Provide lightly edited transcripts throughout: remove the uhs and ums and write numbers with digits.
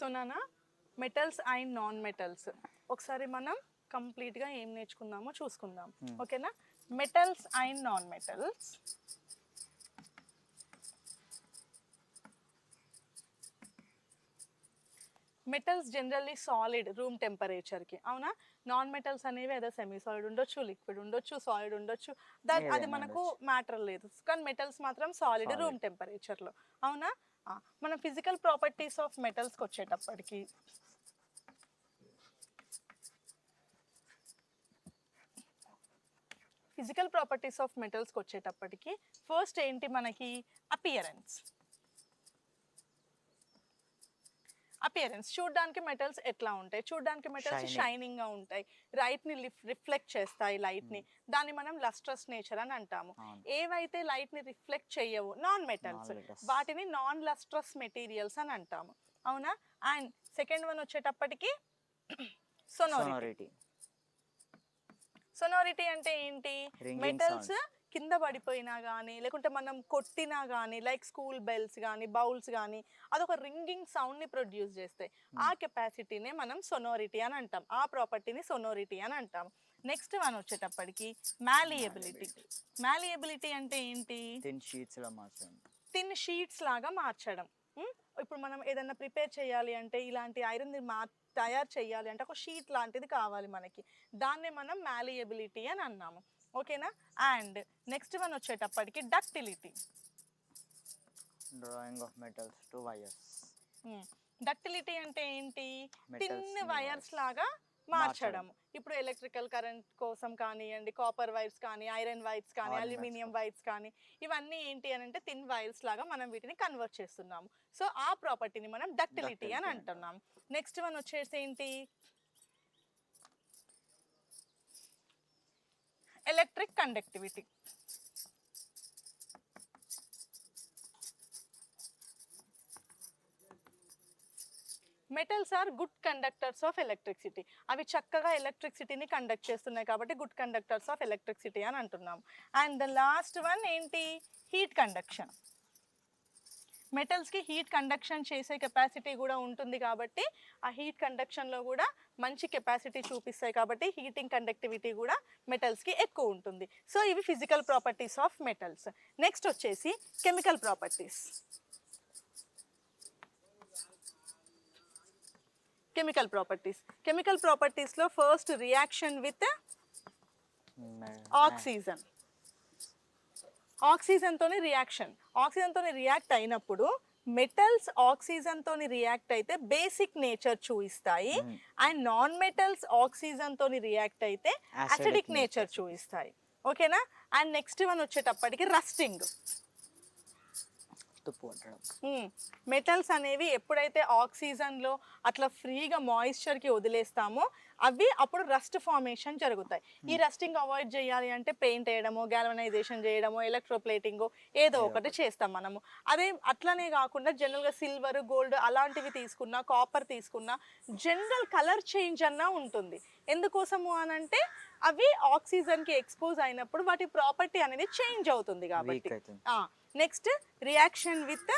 So నాన్న metals and non metals ఒకసారి మనం కంప్లీట్గా ఏం నేర్చుకుందామో చూసుకుందాం. ఓకేనా? Metals and non metals. Metals generally solid room టెంపరేచర్కి, అవునా? నాన్ మెటల్స్ అనేవి ఏదో సెమీ సాలిడ్ ఉండొచ్చు, లిక్విడ్ ఉండొచ్చు, సాలిడ్ ఉండొచ్చు, అది మనకు మ్యాటర్ లేదు. కానీ మెటల్స్ మాత్రం సాలిడ్ రూమ్ టెంపరేచర్లో, అవునా? మనం ఫిజికల్ ప్రాపర్టీస్ ఆఫ్ మెటల్స్కి వచ్చేటప్పటికి ఫస్ట్ ఏంటి మనకి? అపియరెన్స్. చూడడానికి మెటల్స్ ఎట్లా ఉంటాయి? చూడడానికి మెటల్స్ షైనింగ్ గా ఉంటాయి, లైట్ ని రిఫ్లెక్ట్ చేస్తాయి, లైట్ ని. దాన్ని మనం లస్ట్రస్ నేచర్ అని అంటాము. ఏవైతే లైట్ ని రిఫ్లెక్ట్ చేయవు, నాన్ మెటల్స్, వాటిని నాన్ లస్ట్రస్ మెటీరియల్స్ అని అంటాము, అవునా? అండ్ సెకండ్ వన్ వచ్చేటప్పటికి సొనారిటీ అంటే ఏంటి? మెటల్స్ కింద పడిపోయినా కానీ, లేకుంటే మనం కొట్టినా కానీ, లైక్ స్కూల్ బెల్స్ కానీ, బౌల్స్ కానీ, అదొక రింగింగ్ సౌండ్ని ప్రొడ్యూస్ చేస్తాయి. ఆ కెపాసిటీనే మనం సొనారిటీ అని అంటాం, ఆ ప్రాపర్టీని సొనారిటీ అని అంటాం. నెక్స్ట్ వన్ వచ్చేటప్పటికి మ్యాలియబిలిటీ అంటే ఏంటి? థిన్ షీట్స్ లాగా మార్చడం. ఇప్పుడు మనం ఏదైనా ప్రిపేర్ చేయాలి అంటే, ఇలాంటి ఐరన్ తయారు చేయాలి అంటే ఒక షీట్ లాంటిది కావాలి మనకి, దాన్నే మనం మ్యాలియబిలిటీ అని అన్నాము, ఓకేనా? అండ్ నెక్స్ట్ వన్ వచ్చేటప్పటికి డక్టిలిటీ. డక్టిలిటీ అంటే ఏంటి? థిన్ వైర్స్ లాగా మార్చడం. ఇప్పుడు ఎలక్ట్రికల్ కరెంట్ కోసం కానివ్వండి, కాపర్ వైర్స్ కానీ, ఐరన్ వైర్స్ కానీ, అల్యూమినియం వైర్స్ కానీ, ఇవన్నీ ఏంటి అని అంటే థిన్ వైర్స్ లాగా మనం వీటిని కన్వర్ట్ చేస్తున్నాము. సో ఆ ప్రాపర్టీని మనం డక్టిలిటీ అని అంటున్నాం. నెక్స్ట్ వన్ వచ్చేసి ఏంటి? Electric conductivity. Metals are good conductors of electricity. అవి చక్కగా ఎలక్ట్రిసిటీని కండక్ట్ చేస్తున్నాయి కాబట్టి గుడ్ కండక్టర్స్ ఆఫ్ ఎలక్ట్రిసిటీ అని అంటున్నాం. అండ్ ద లాస్ట్ వన్ ఏంటి? Heat conduction. మెటల్స్కి హీట్ కండక్షన్ చేసే కెపాసిటీ కూడా ఉంటుంది కాబట్టి ఆ హీట్ కండక్షన్లో కూడా మంచి కెపాసిటీ చూపిస్తాయి కాబట్టి హీటింగ్ కండక్టివిటీ కూడా మెటల్స్కి ఎక్కువ ఉంటుంది. సో ఇవి physical properties of metals. Next వచ్చేసి కెమికల్ ప్రాపర్టీస్. కెమికల్ ప్రాపర్టీస్లో ఫస్ట్ రియాక్షన్ విత్ ఆక్సిజన్. ఆక్సిజన్తోని రియాక్ట్ అయినప్పుడు మెటల్స్ ఆక్సిజన్తోని రియాక్ట్ అయితే బేసిక్ నేచర్ చూపిస్తాయి, అండ్ నాన్ మెటల్స్ ఆక్సిజన్తోని రియాక్ట్ అయితే అసిడిక్ నేచర్ చూపిస్తాయి, ఓకేనా? అండ్ నెక్స్ట్ వన్ వచ్చేటప్పటికి రస్టింగ్. మెటల్స్ అనేవి ఎప్పుడైతే ఆక్సిజన్లో అట్లా ఫ్రీగా మాయిశ్చర్కి వదిలేస్తామో అవి అప్పుడు రస్ట్ ఫార్మేషన్ జరుగుతాయి. ఈ రస్టింగ్ అవాయిడ్ చేయాలి అంటే పెయింట్ వేయడమో, గ్యాల్వనైజేషన్ చేయడమో, ఎలక్ట్రోప్లేటింగో ఏదో ఒకటి చేస్తాం మనము. అట్లనే కాకుండా జనరల్గా సిల్వర్, గోల్డ్ అలాంటివి తీసుకున్నా, కాపర్ తీసుకున్నా జనరల్ కలర్ చేంజ్ అన్నా ఉంటుంది. ఎందుకోసము అని అంటే అవి ఆక్సిజన్కి ఎక్స్పోజ్ అయినప్పుడు వాటి ప్రాపర్టీ అనేది చేంజ్ అవుతుంది కాబట్టి. Next reaction with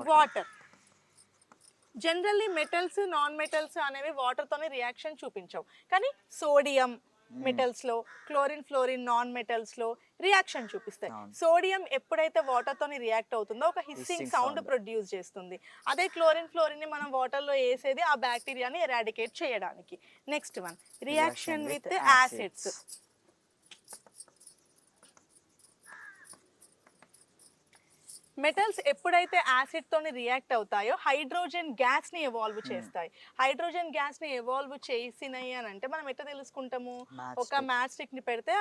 water. Generally metals, non metals అనేవి వాటర్తోనే రియాక్షన్ చూపించవు, కానీ సోడియం మెటల్స్లో, క్లోరిన్, ఫ్లోరిన్ నాన్ మెటల్స్లో రియాక్షన్ చూపిస్తాయి. సోడియం ఎప్పుడైతే వాటర్తోని రియాక్ట్ అవుతుందో ఒక హిస్సింగ్ సౌండ్ ప్రొడ్యూస్ చేస్తుంది. అదే క్లోరిన్, ఫ్లోరిన్ని మనం వాటర్లో వేసేది ఆ బ్యాక్టీరియాని ఎరాడికేట్ చేయడానికి. Next one reaction with acids. Metals ఎప్పుడైతే యాసిడ్ తోని రియాక్ట్ అవుతాయో హైడ్రోజన్ గ్యాస్ ని ఎవాల్వ్ చేస్తాయి. హైడ్రోజన్ గ్యాస్ ని ఎవాల్వ్ చేసినాయి అని అంటే మనం ఎట్లా తెలుసుకుంటాము? ఒక మ్యాచ్ స్టిక్ ని పెడితే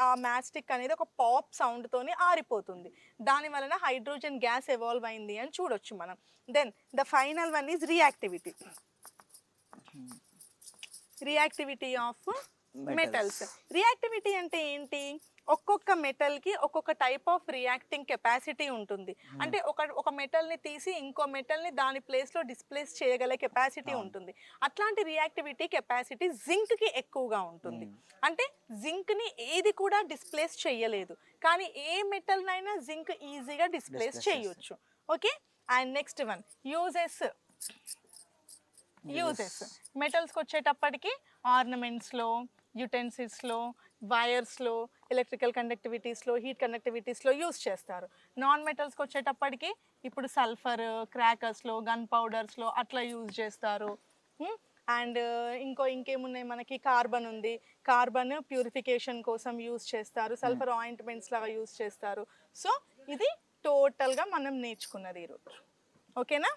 ఆ మ్యాచ్ స్టిక్ అనేది ఒక పాప్ సౌండ్ తోని ఆరిపోతుంది, దాని వలన హైడ్రోజన్ గ్యాస్ ఎవాల్వ్ అయింది అని చూడొచ్చు మనం. Then the final one is reactivity of metals. Reactivity అంటే ఏంటి? ఒక్కొక్క మెటల్కి ఒక్కొక్క టైప్ ఆఫ్ రియాక్టింగ్ కెపాసిటీ ఉంటుంది. అంటే ఒక మెటల్ని తీసి ఇంకో మెటల్ని దాని ప్లేస్లో డిస్ప్లేస్ చేయగల కెపాసిటీ ఉంటుంది. అట్లాంటి రియాక్టివిటీ కెపాసిటీ జింక్కి ఎక్కువగా ఉంటుంది. అంటే జింక్ని ఏది కూడా డిస్ప్లేస్ చేయలేదు, కానీ ఏ మెటల్నైనా జింక్ ఈజీగా డిస్ప్లేస్ చేయొచ్చు, okay? And next one uses uses. మెటల్స్కి వచ్చేటప్పటికి ఆర్నమెంట్స్లో, యుటెన్సిల్స్లో, వైర్స్లో, ఎలక్ట్రికల్ కండక్టివిటీస్లో, హీట్ కండక్టివిటీస్లో యూస్ చేస్తారు. నాన్ మెటల్స్కి వచ్చేటప్పటికి ఇప్పుడు సల్ఫర్, క్రాకర్స్లో, గన్ పౌడర్స్లో అట్లా యూజ్ చేస్తారు. అండ్ ఇంకేమున్నాయి మనకి, కార్బన్ ఉంది, కార్బన్ ప్యూరిఫికేషన్ కోసం యూజ్ చేస్తారు, సల్ఫర్ ఆయింట్మెంట్స్ లాగా యూజ్ చేస్తారు. సో ఇది టోటల్గా మనం నేర్చుకున్నది ఈరోజు. ఓకేనా?